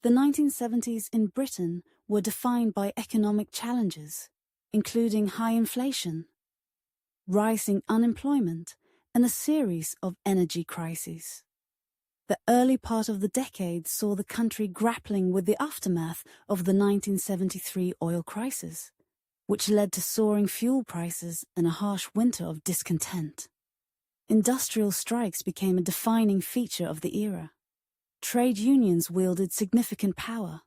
The 1970s in Britain were defined by economic challenges, including high inflation, rising unemployment, and a series of energy crises. The early part of the decade saw the country grappling with the aftermath of the 1973 oil crisis, which led to soaring fuel prices and a harsh winter of discontent. Industrial strikes became a defining feature of the era. Trade unions wielded significant power,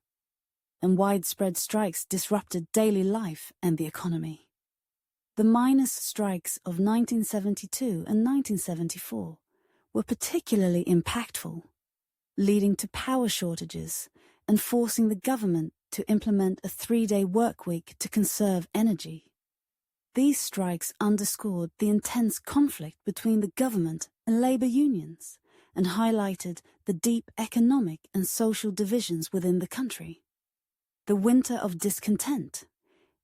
and widespread strikes disrupted daily life and the economy. The miners' strikes of 1972 and 1974 were particularly impactful, leading to power shortages and forcing the government to implement a 3-day workweek to conserve energy. These strikes underscored the intense conflict between the government and labor unions and highlighted the deep economic and social divisions within the country. The Winter of Discontent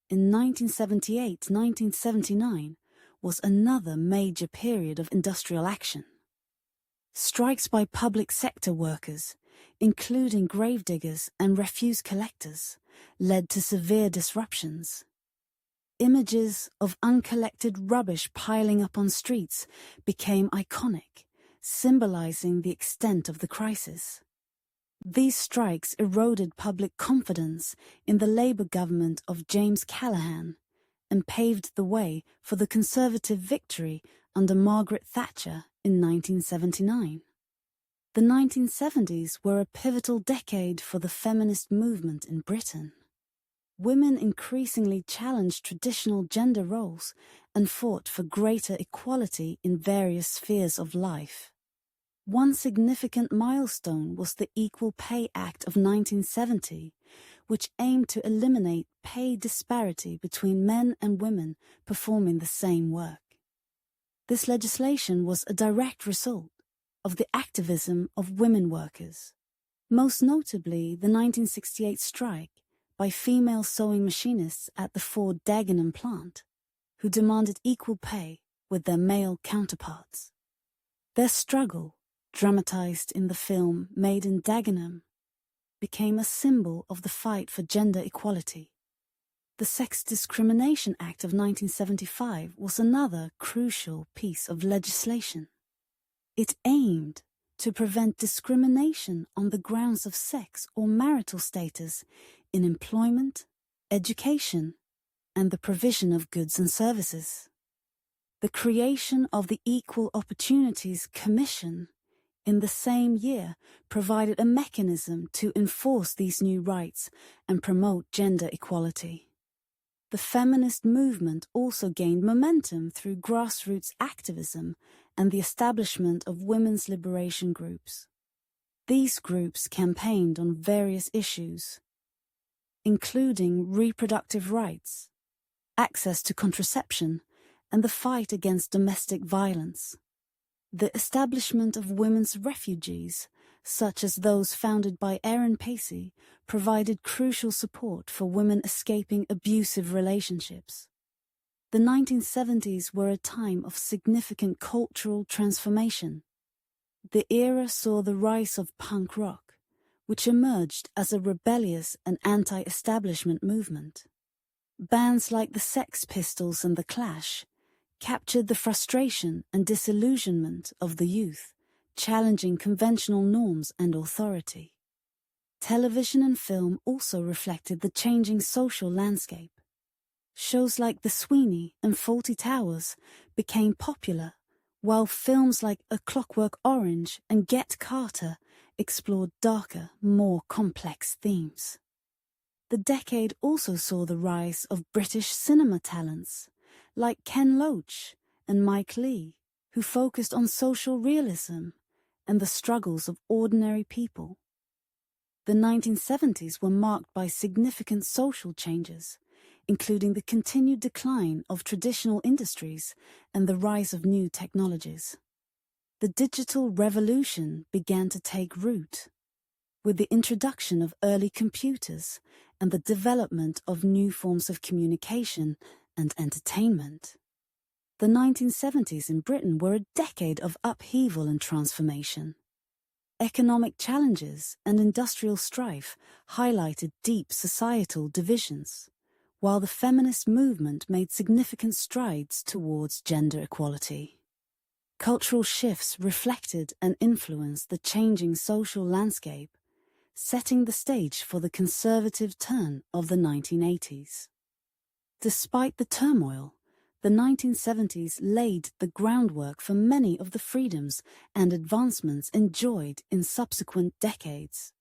in 1978-1979 was another major period of industrial action. Strikes by public sector workers, including gravediggers and refuse collectors, led to severe disruptions. Images of uncollected rubbish piling up on streets became iconic, symbolizing the extent of the crisis. These strikes eroded public confidence in the Labour government of James Callaghan and paved the way for the Conservative victory under Margaret Thatcher in 1979. The 1970s were a pivotal decade for the feminist movement in Britain. Women increasingly challenged traditional gender roles and fought for greater equality in various spheres of life. One significant milestone was the Equal Pay Act of 1970, which aimed to eliminate pay disparity between men and women performing the same work. This legislation was a direct result of the activism of women workers, most notably the 1968 strike by female sewing machinists at the Ford Dagenham plant, who demanded equal pay with their male counterparts. Their struggle, dramatized in the film Made in Dagenham, became a symbol of the fight for gender equality. The Sex Discrimination Act of 1975 was another crucial piece of legislation. It aimed to prevent discrimination on the grounds of sex or marital status in employment, education, and the provision of goods and services. The creation of the Equal Opportunities Commission in the same year provided a mechanism to enforce these new rights and promote gender equality. The feminist movement also gained momentum through grassroots activism and the establishment of women's liberation groups. These groups campaigned on various issues, including reproductive rights, access to contraception, and the fight against domestic violence. The establishment of women's refuges, such as those founded by Erin Pacey, provided crucial support for women escaping abusive relationships. The 1970s were a time of significant cultural transformation. The era saw the rise of punk rock, which emerged as a rebellious and anti-establishment movement. Bands like the Sex Pistols and The Clash captured the frustration and disillusionment of the youth, challenging conventional norms and authority. Television and film also reflected the changing social landscape. Shows like The Sweeney and Fawlty Towers became popular, while films like A Clockwork Orange and Get Carter explored darker, more complex themes. The decade also saw the rise of British cinema talents, like Ken Loach and Mike Leigh, who focused on social realism and the struggles of ordinary people. The 1970s were marked by significant social changes, including the continued decline of traditional industries and the rise of new technologies. The digital revolution began to take root, with the introduction of early computers and the development of new forms of communication and entertainment. The 1970s in Britain were a decade of upheaval and transformation. economic challenges and industrial strife highlighted deep societal divisions, while the feminist movement made significant strides towards gender equality. Cultural shifts reflected and influenced the changing social landscape, setting the stage for the conservative turn of the 1980s. Despite the turmoil, the 1970s laid the groundwork for many of the freedoms and advancements enjoyed in subsequent decades.